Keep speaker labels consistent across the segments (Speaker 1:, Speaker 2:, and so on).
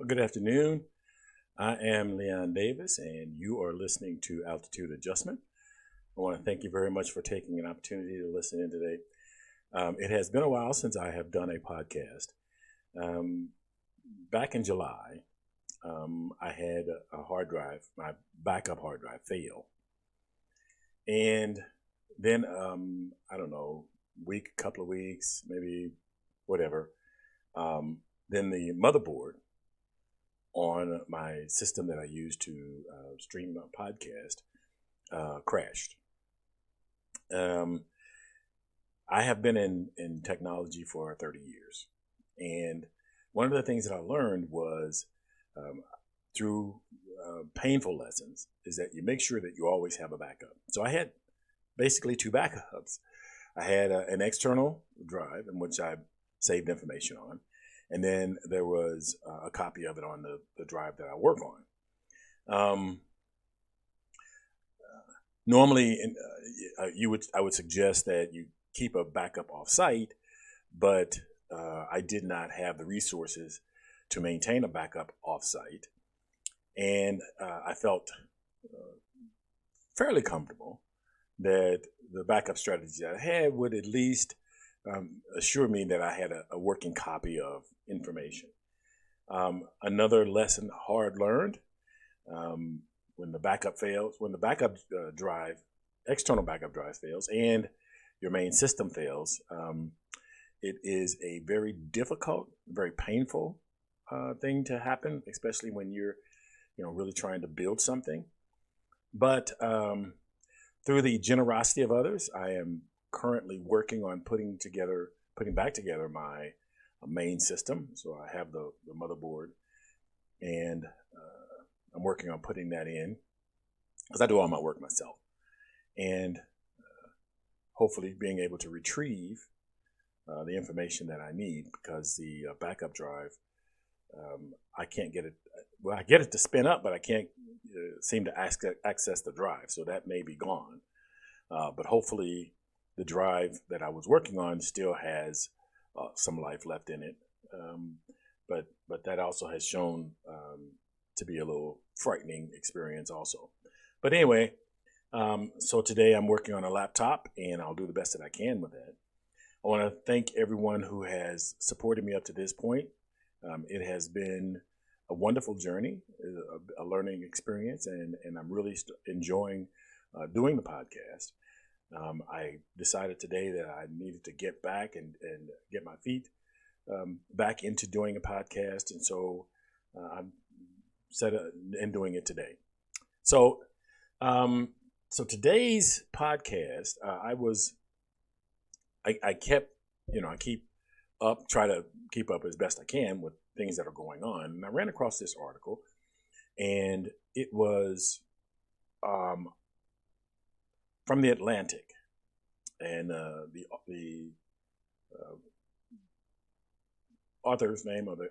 Speaker 1: Good afternoon. I am Leon Davis, and you are listening to Altitude Adjustment. I want to thank you very much for taking an opportunity to listen in today. It has been a while since I have done a podcast. Um, Back in July, I had a hard drive, my backup hard drive, fail. And then, I don't know, week, couple of weeks, maybe whatever. Then the motherboard on my system that I use to stream my podcast crashed. Um, I have been in technology for 30 years. And one of the things that I learned was um, through painful lessons is that you make sure that you always have a backup. So I had basically two backups. I had an external drive in which I saved information on. And then there was a copy of it on the drive that I work on. Um, Normally, I would suggest that you keep a backup off site, but I did not have the resources to maintain a backup off site, and I felt fairly comfortable that the backup strategy I had would at least assure me that I had a working copy of information. Another lesson hard learned, when the backup fails, when the backup drive, external backup drive fails, and your main system fails, it is a very difficult, very painful thing to happen, especially when you're, really trying to build something. But through the generosity of others, I am currently working on putting back together my main system. So I have the motherboard, and I'm working on putting that in because I do all my work myself, and hopefully being able to retrieve the information that I need, because the backup drive, I can't get it. Well, I get it to spin up, but I can't seem to access the drive. So that may be gone. But hopefully the drive that I was working on still has some life left in it. But that also has shown to be a little frightening experience also. But anyway, so today I'm working on a laptop, and I'll do the best that I can with that. I want to thank everyone who has supported me up to this point. It has been a wonderful journey, a learning experience, and I'm really enjoying doing the podcast. I decided today that I needed to get back and get my feet back into doing a podcast, and so I'm set and doing it today. So, so today's podcast, I kept, I try to keep up as best I can with things that are going on. And I ran across this article, and it was from the Atlantic, and the author's name of the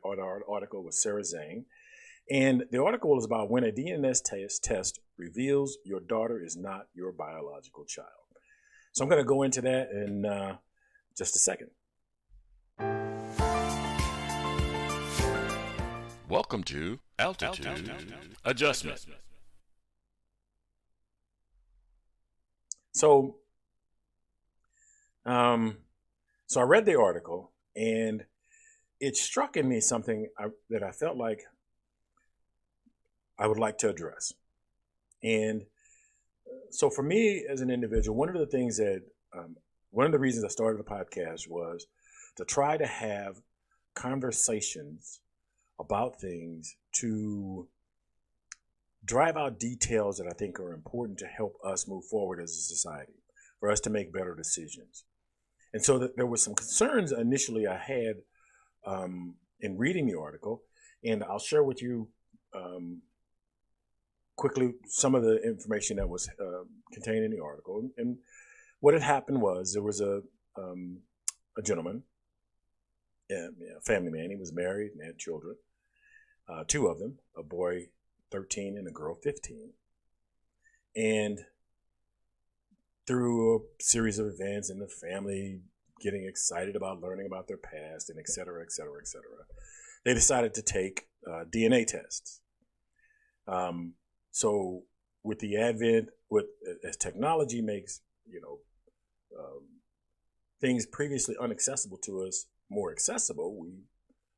Speaker 1: article was Sarah Zhang. And the article was about when a DNA test reveals your daughter is not your biological child. So I'm going to go into that in just a second.
Speaker 2: Welcome to Altitude Adjustment.
Speaker 1: So, so I read the article, and it struck in me something that I felt like I would like to address. And so for me as an individual, one of the reasons I started the podcast was to try to have conversations about things to drive out details that I think are important to help us move forward as a society, for us to make better decisions. And so there were some concerns initially I had in reading the article, and I'll share with you quickly some of the information that was contained in the article. And what had happened was there was a gentleman, a family man. He was married and had children, two of them, a boy 13 and a girl 15. And through a series of events in the family getting excited about learning about their past, and et cetera, et cetera, et cetera, they decided to take DNA tests. So with the advent, as technology makes um, things previously inaccessible to us more accessible, we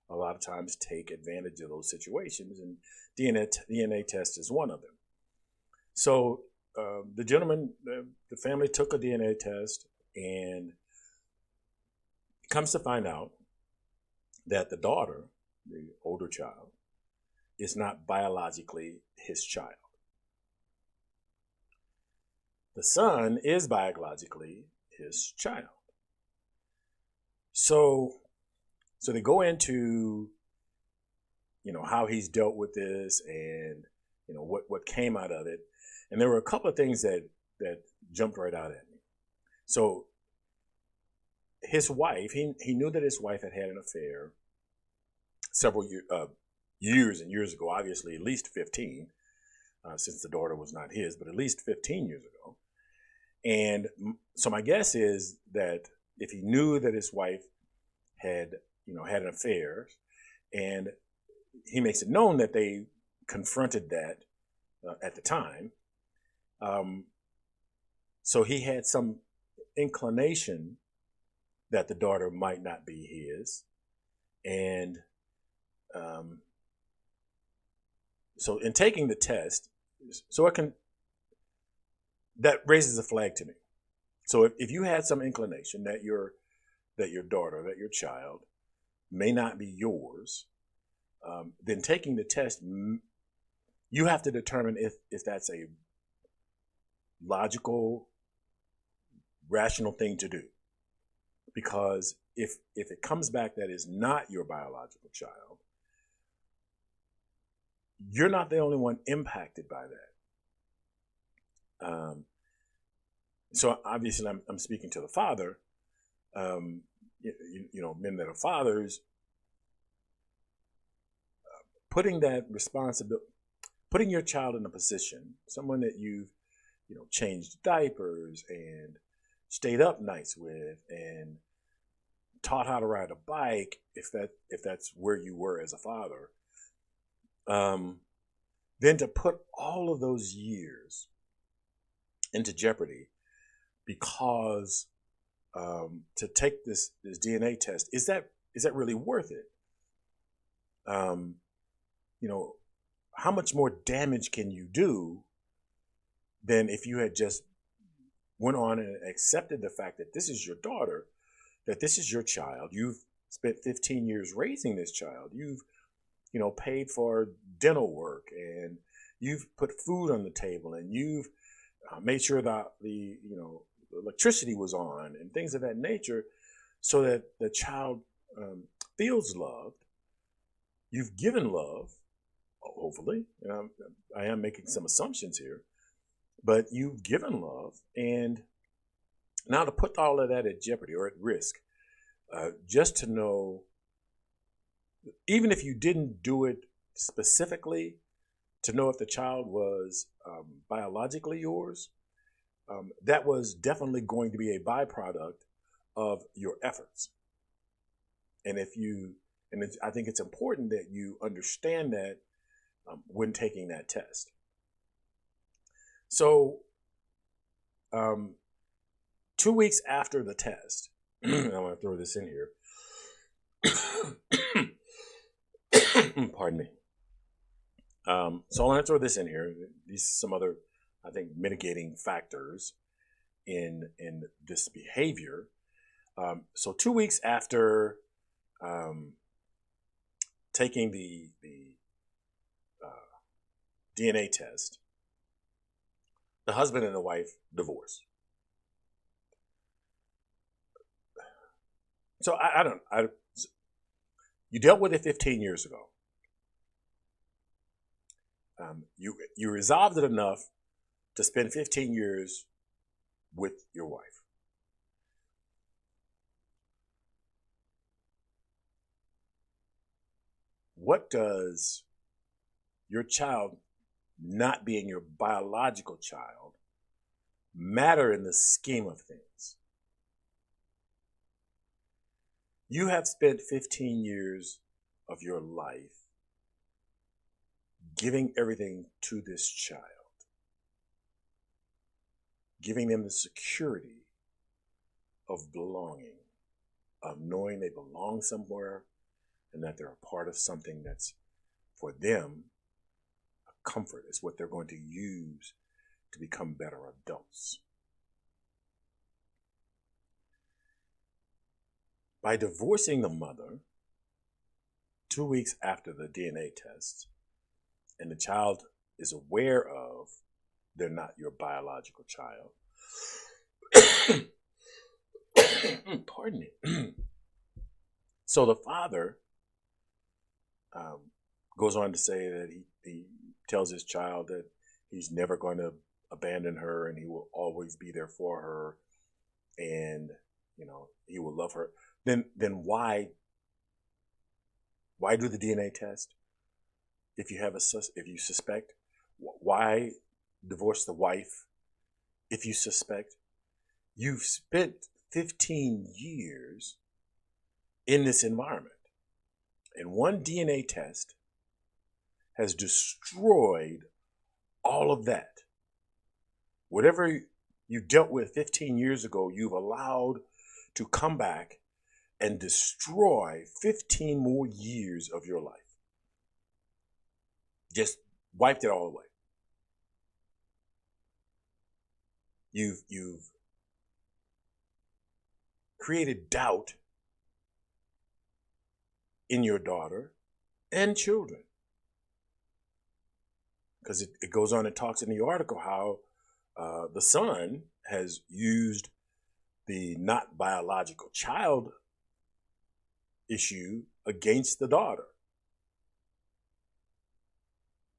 Speaker 1: a lot of times take advantage of those situations, and DNA test is one of them. So the gentleman, the family took a DNA test, and comes to find out that the daughter, the older child, is not biologically his child. The son is biologically his child. So they go into, how he's dealt with this, and what came out of it. And there were a couple of things that jumped right out at me. So his wife, he knew that his wife had an affair several years and years ago, obviously at least 15, since the daughter was not his, but at least 15 years ago. And so my guess is that if he knew that his wife had an affair, and he makes it known that they confronted that at the time, so he had some inclination that the daughter might not be his, and so in taking the test, that raises a flag to me. So if you had some inclination that your daughter, that your child may not be yours, then taking the test, you have to determine if that's a logical, rational thing to do. Because if it comes back that is not your biological child, you're not the only one impacted by that. So obviously I'm speaking to the father. Men that are fathers, putting that responsibility, putting your child in a position, someone that you've changed diapers and stayed up nights with and taught how to ride a bike, if that's where you were as a father, then to put all of those years into jeopardy because to take this DNA test, is that really worth it? How much more damage can you do than if you had just went on and accepted the fact that this is your daughter, that this is your child. You've spent 15 years raising this child. You've paid for dental work, and you've put food on the table, and you've made sure that the electricity was on and things of that nature, so that the child feels loved. You've given love, hopefully. I am making some assumptions here, but you've given love, and now to put all of that at jeopardy or at risk, just to know, even if you didn't do it specifically, to know if the child was biologically yours, that was definitely going to be a byproduct of your efforts. And I think it's important that you understand that when taking that test. So 2 weeks after the test, I want to throw this in here. Pardon me. So I want to throw this in here. These are some other, I think, mitigating factors in this behavior. So 2 weeks after taking the DNA test, the husband and the wife divorced. So you dealt with it 15 years ago. You resolved it enough to spend 15 years with your wife. What does your child not being your biological child matter in the scheme of things? You have spent 15 years of your life, giving everything to this child, giving them the security of belonging, of knowing they belong somewhere and that they're a part of something that's for them a comfort, is what they're going to use to become better adults. By divorcing the mother 2 weeks after the DNA test, and the child is aware of they're not your biological child, pardon me. So the father goes on to say that he tells his child that he's never going to abandon her and he will always be there for her, and he will love her. Then why do the DNA test if you suspect? Why divorce the wife if you suspect? You've spent 15 years in this environment, and one DNA test has destroyed all of that. Whatever you dealt with 15 years ago, you've allowed to come back and destroy 15 more years of your life. Just wiped it all away. You've created doubt in your daughter and children. Because it goes on and talks in the article how the son has used the not biological child issue against the daughter.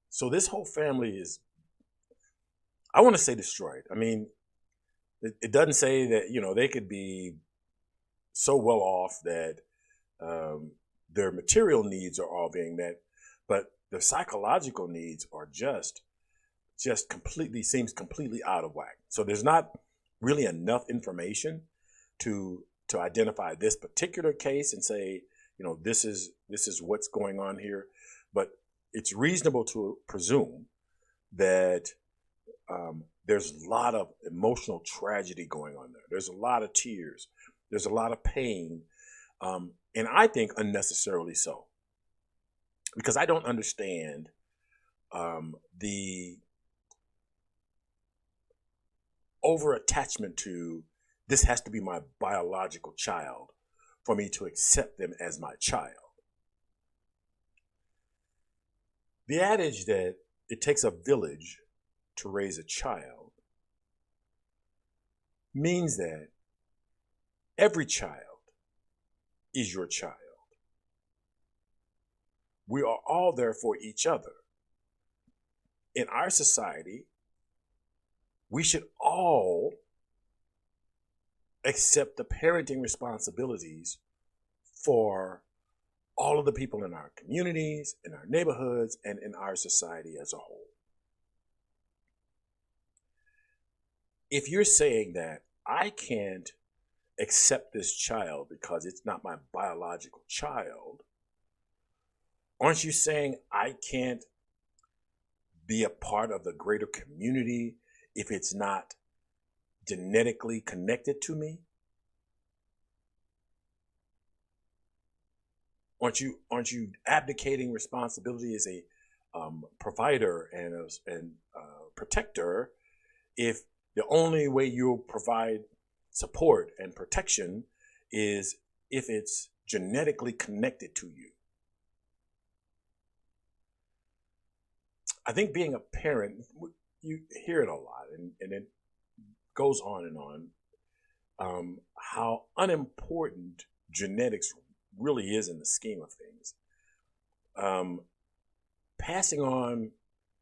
Speaker 1: So this whole family is, I want to say, destroyed. I mean, it doesn't say that, they could be so well off that their material needs are all being met, but their psychological needs are just seems completely out of whack. So there's not really enough information to identify this particular case and say, this is what's going on here. But it's reasonable to presume that there's a lot of emotional tragedy going on there. There's a lot of tears. There's a lot of pain. And I think unnecessarily so. Because I don't understand the over-attachment to this has to be my biological child for me to accept them as my child. The adage that it takes a village to raise a child means that every child is your child. We are all there for each other. In our society, we should all accept the parenting responsibilities for all of the people in our communities, in our neighborhoods, and in our society as a whole. If you're saying that I can't accept this child because it's not my biological child, aren't you saying I can't be a part of the greater community if it's not genetically connected to me? Aren't you abdicating responsibility as a provider and a protector if the only way you'll provide support and protection is if it's genetically connected to you? I think being a parent, you hear it a lot, and it goes on and on, how unimportant genetics really is in the scheme of things. Passing on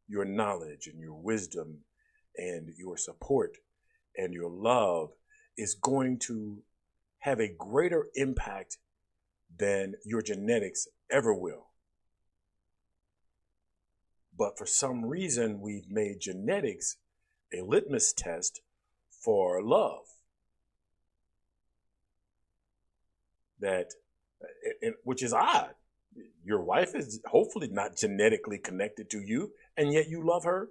Speaker 1: your knowledge and your wisdom and your support and your love is going to have a greater impact than your genetics ever will. But for some reason, we've made genetics a litmus test for love. Which is odd. Your wife is hopefully not genetically connected to you, and yet you love her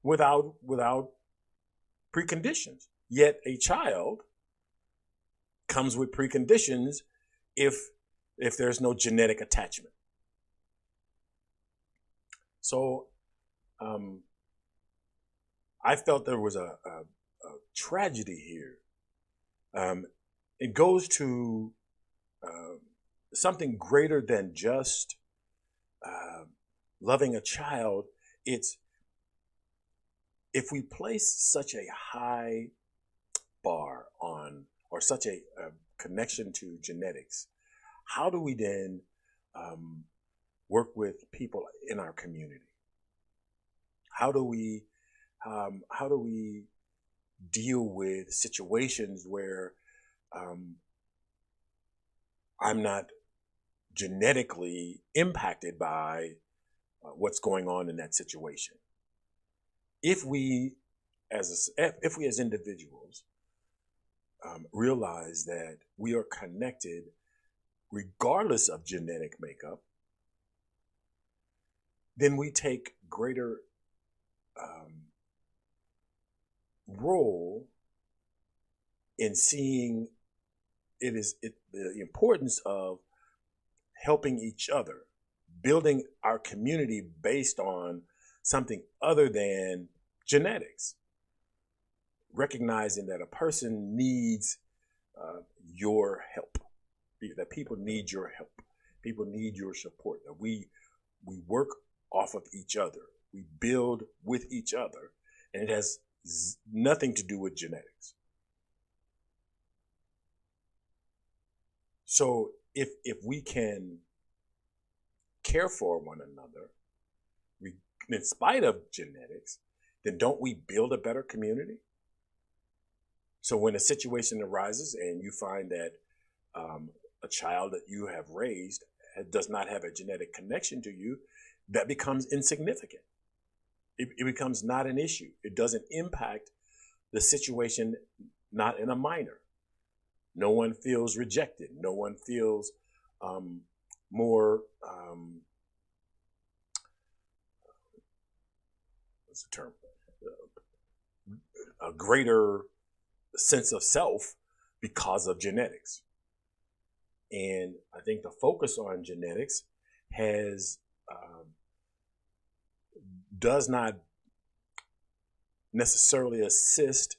Speaker 1: without preconditions. Yet a child comes with preconditions if there's no genetic attachment. So I felt there was a tragedy here. It goes to something greater than just loving a child. It's if we place such a high bar on, or such a connection to genetics, how do we then work with people in our community? How do we deal with situations where I'm not genetically impacted by what's going on in that situation? If we as individuals realize that we are connected regardless of genetic makeup, then we take greater role in seeing the importance of helping each other, building our community based on something other than genetics, recognizing that a person needs your help, that people need your help, people need your support, that we work off of each other, we build with each other, and it has nothing to do with genetics. So if we can care for one another in spite of genetics, then don't we build a better community? So when a situation arises and you find that a child that you have raised does not have a genetic connection to you, that becomes insignificant. It becomes not an issue. It doesn't impact the situation, not in a minor. No one feels rejected. No one feels more, what's the term? A greater sense of self because of genetics. And I think the focus on genetics does not necessarily assist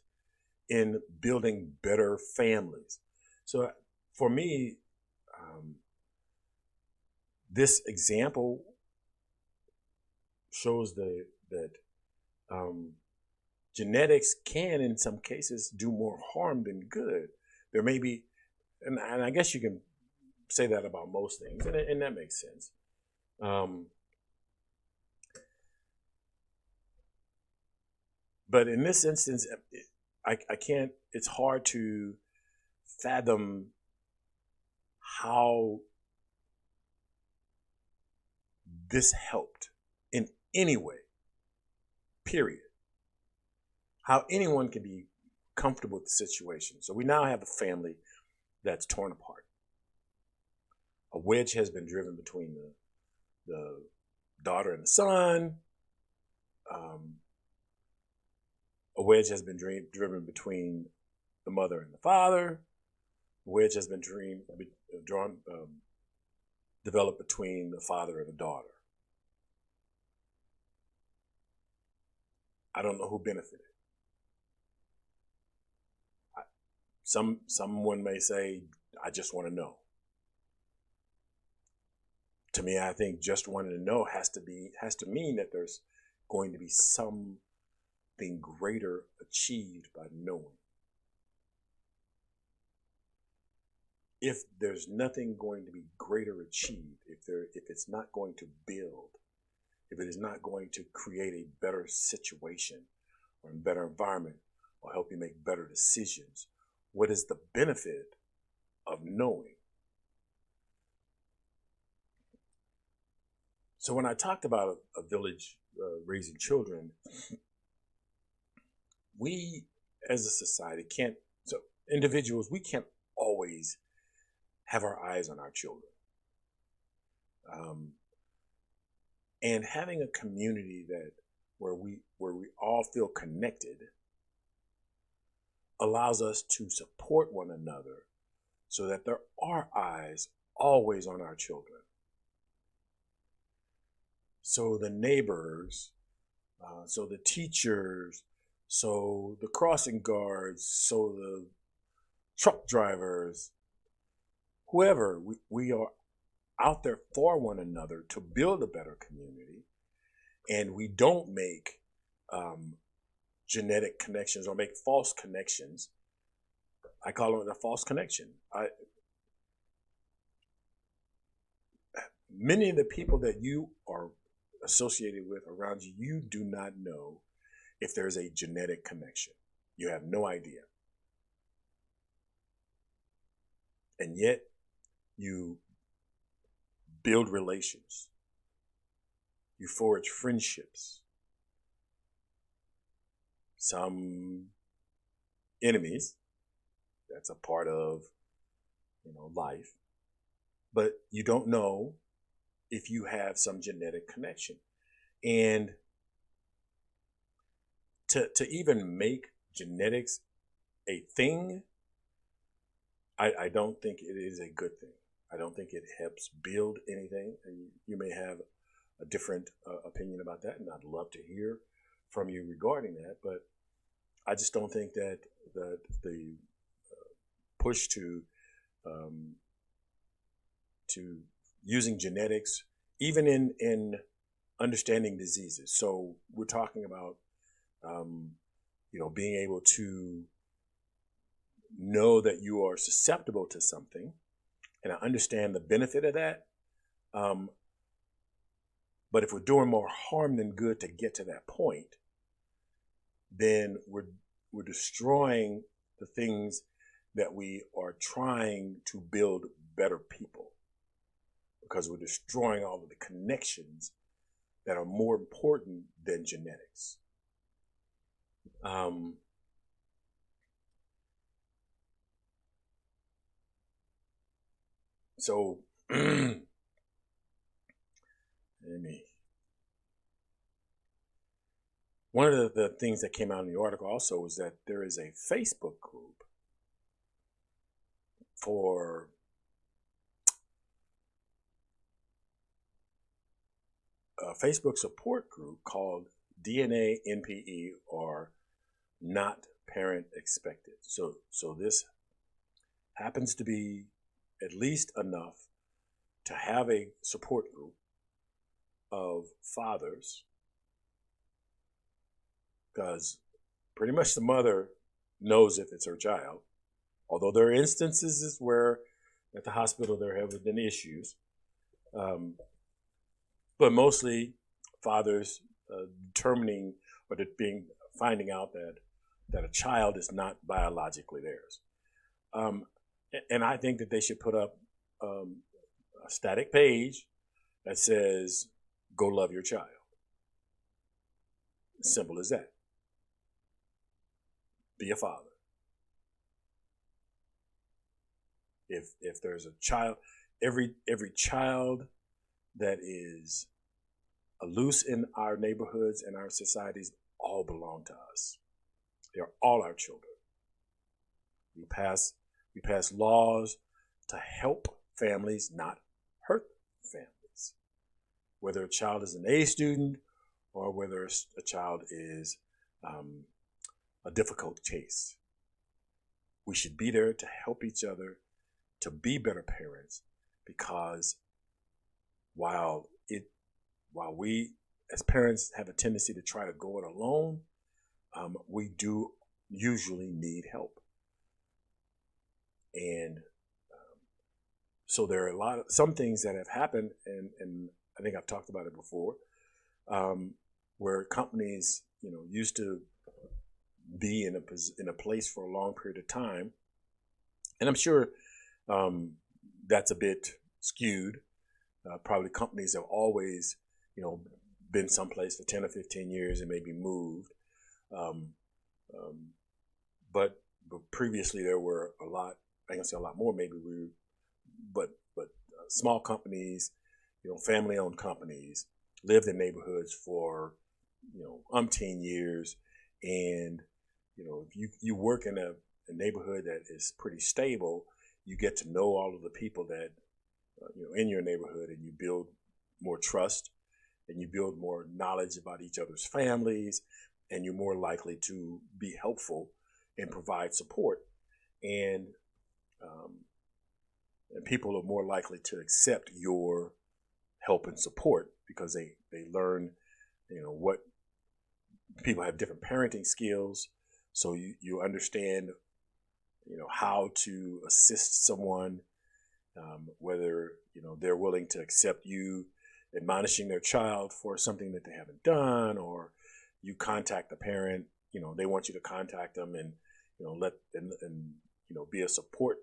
Speaker 1: in building better families. So for me, this example shows that genetics can, in some cases, do more harm than good. There may be, and I guess you can say that about most things, and that makes sense. But in this instance, I can't, it's hard to fathom how this helped in any way, period. How anyone can be comfortable with the situation. So we now have a family that's torn apart. A wedge has been driven between the daughter and the son. A wedge has been driven between the mother and the father. A wedge has been developed between the father and the daughter. I don't know who benefited. Someone may say, I just want to know. To me, I think just wanting to know has to mean that there's going to be something greater achieved by knowing. If there's nothing going to be greater achieved, if it's not going to build, if it is not going to create a better situation or a better environment or help you make better decisions, what is the benefit of knowing? So when I talked about a village raising children, we as a society individuals, we can't always have our eyes on our children. Um, and having a community that where we all feel connected allows us to support one another so that there are eyes always on our children. So the neighbors, so the teachers, so the crossing guards, so the truck drivers, whoever, we are out there for one another to build a better community. And we don't make genetic connections or make false connections. I call it a false connection. Many of the people that you are associated with around you, you do not know if there's a genetic connection. You have no idea. And yet you build relations. You forge friendships. Some enemies, that's a part of, life. But you don't know if you have some genetic connection. And to even make genetics a thing, I don't think it is a good thing. I don't think it helps build anything. And you may have a different opinion about that, and I'd love to hear from you regarding that. But I just don't think that the push to using genetics, even in understanding diseases. So we're talking about being able to know that you are susceptible to something, and I understand the benefit of that. But if we're doing more harm than good to get to that point, then we're destroying the things that we are trying to build better people, because we're destroying all of the connections that are more important than genetics. So one of the things that came out in the article also was that there is a Facebook group for a Facebook support group called DNA NPE, or Not Parent Expected. So this happens to be at least enough to have a support group of fathers, because pretty much the mother knows if it's her child, although there are instances where at the hospital there have been issues, but mostly fathers determining or finding out that a child is not biologically theirs. And I think that they should put up a static page that says, "Go love your child." Simple as that. Be a father. If there's a child, every child that is loose in our neighborhoods and our societies all belong to us. They're all our children. We pass laws to help families, not hurt families. Whether a child is an A student or whether a child is a difficult case, we should be there to help each other to be better parents, because while we as parents have a tendency to try to go it alone, we do usually need help. And so there are some things that have happened, and I think I've talked about it before, where companies used to be in a place for a long period of time, and I'm sure that's a bit skewed. Probably companies have always been someplace for 10 or 15 years and maybe moved, but previously there were a lot. I can say a lot more, maybe but small companies family-owned companies, lived in neighborhoods for, umpteen years. And, if you work in a neighborhood that is pretty stable, you get to know all of the people that, in your neighborhood, and you build more trust, and you build more knowledge about each other's families, and you're more likely to be helpful and provide support. And, and people are more likely to accept your help and support because they learn, what people have different parenting skills. So you understand, how to assist someone, whether, they're willing to accept you admonishing their child for something that they haven't done, or you contact the parent, they want you to contact them and, let and be a support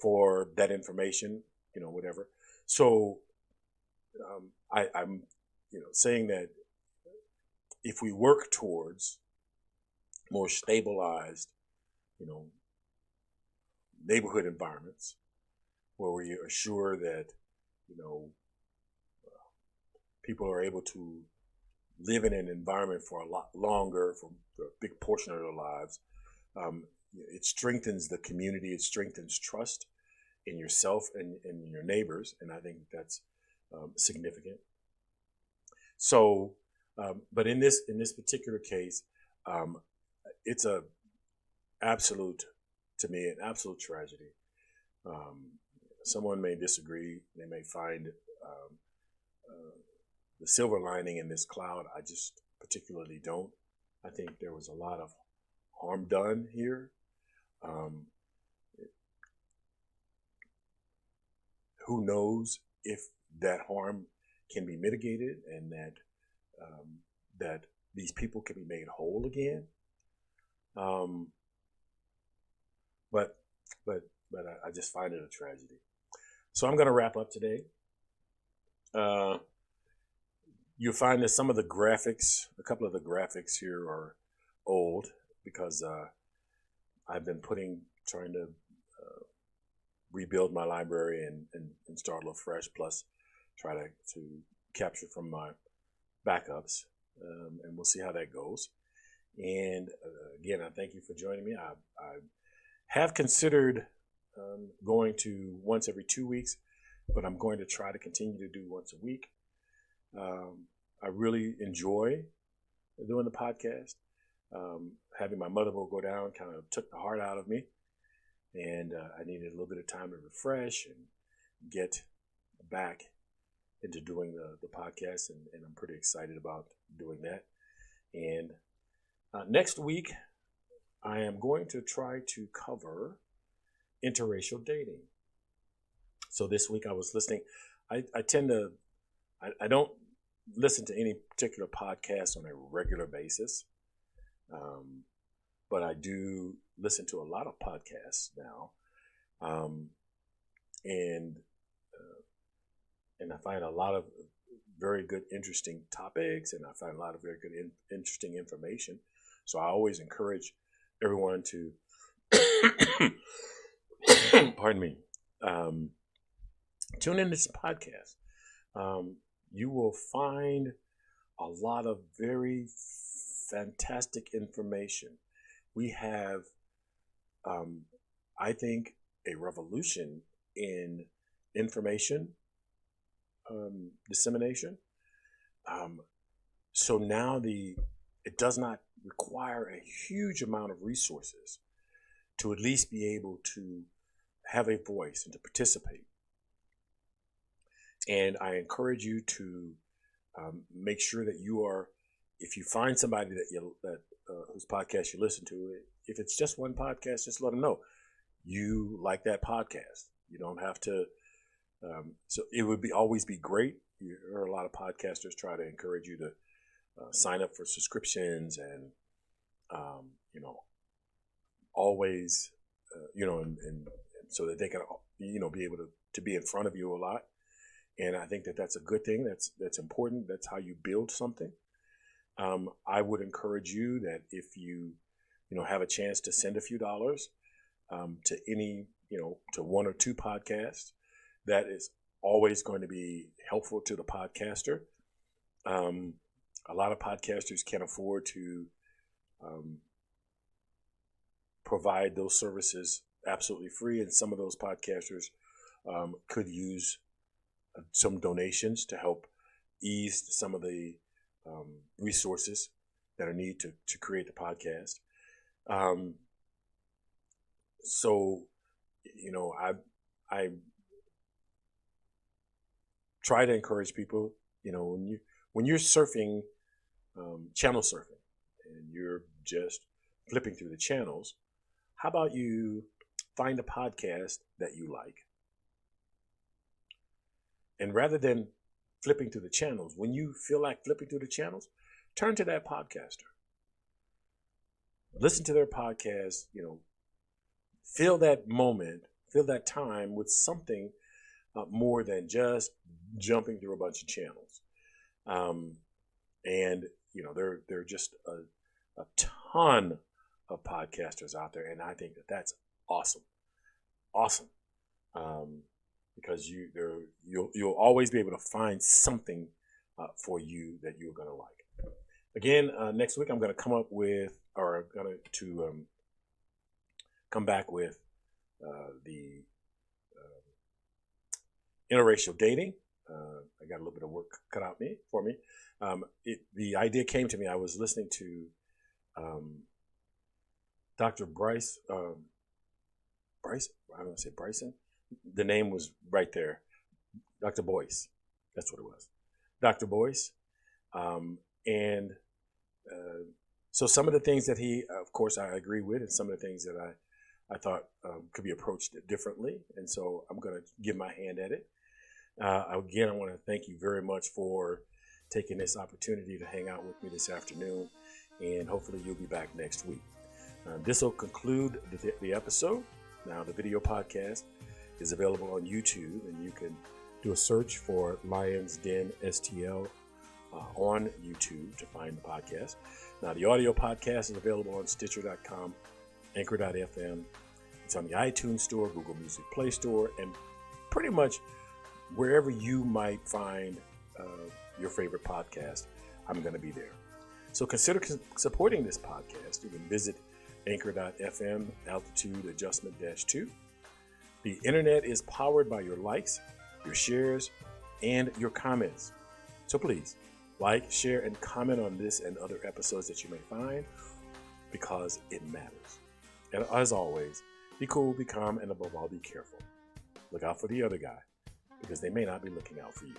Speaker 1: for that information, whatever. So I'm, saying that if we work towards more stabilized, neighborhood environments where we are sure that, people are able to live in an environment for a lot longer, for a big portion of their lives, it strengthens the community. It strengthens trust in yourself and in your neighbors, and I think that's significant. So, but in this particular case, it's an absolute tragedy. Someone may disagree. They may find the silver lining in this cloud. I just particularly don't. I think there was a lot of harm done here. Who knows if that harm can be mitigated and that that these people can be made whole again. But I just find it a tragedy. So I'm going to wrap up today. You'll find that some of the graphics, a couple of the graphics here are old because I've been trying to rebuild my library and start a little fresh, plus try to capture from my backups, and we'll see how that goes. And again, I thank you for joining me. I have considered going to once every 2 weeks, but I'm going to try to continue to do once a week. I really enjoy doing the podcast. Having my mother-in-law go down kind of took the heart out of me, and I needed a little bit of time to refresh and get back into doing the podcast, and I'm pretty excited about doing that. And next week, I am going to try to cover interracial dating. So this week I was listening. I don't listen to any particular podcast on a regular basis, but I do listen to a lot of podcasts now, and I find a lot of very good, interesting topics, and I find a lot of very good, interesting information. So I always encourage everyone to, pardon me, tune in to this podcast. You will find a lot of very fantastic information. We have, I think, a revolution in information dissemination. So now it does not require a huge amount of resources to at least be able to have a voice and to participate. And I encourage you to make sure that you are, if you find somebody whose podcast you listen to, if it's just one podcast, just let them know you like that podcast. You don't have to. So it would always be great. You hear a lot of podcasters try to encourage you to sign up for subscriptions and always and so that they can be able to be in front of you a lot. And I think that that's a good thing. That's important. That's how you build something. I would encourage you that if you have a chance to send a few dollars to any to one or two podcasts, that is always going to be helpful to the podcaster. A lot of podcasters can't afford to provide those services absolutely free, and some of those podcasters could use some donations to help ease some of the resources that are needed to create the podcast. So, I try to encourage people, when you're surfing, channel surfing, and you're just flipping through the channels, how about you find a podcast that you like? And rather than flipping through the channels, when you feel like flipping through the channels, turn to that podcaster. Listen to their podcast, fill that moment, fill that time with something more than just jumping through a bunch of channels. And there are just a ton of podcasters out there, and I think that's awesome, because you'll always be able to find something for you that you're going to like. Again, next week I'm going to come back with the interracial dating. I got a little bit of work cut out for me. The idea came to me. I was listening to Dr. Bryce. Bryce, I'm going to say Bryson. The name was right there. Dr. Boyce. That's what it was. Dr. Boyce. So some of the things that he, of course, I agree with, and some of the things that I thought could be approached differently. And so I'm going to give my hand at it. Again, I want to thank you very much for taking this opportunity to hang out with me this afternoon, and hopefully you'll be back next week. This will conclude the episode. Now, the video podcast is available on YouTube, and you can do a search for Lions Den STL on YouTube to find the podcast. Now, the audio podcast is available on Stitcher.com, Anchor.fm. It's on the iTunes Store, Google Music Play Store, and pretty much wherever you might find your favorite podcast, I'm going to be there. So consider supporting this podcast. You can visit Anchor.fm, altitude adjustment -2. The internet is powered by your likes, your shares, and your comments. So please like, share, and comment on this and other episodes that you may find, because it matters. And as always, be cool, be calm, and above all, be careful. Look out for the other guy, because they may not be looking out for you.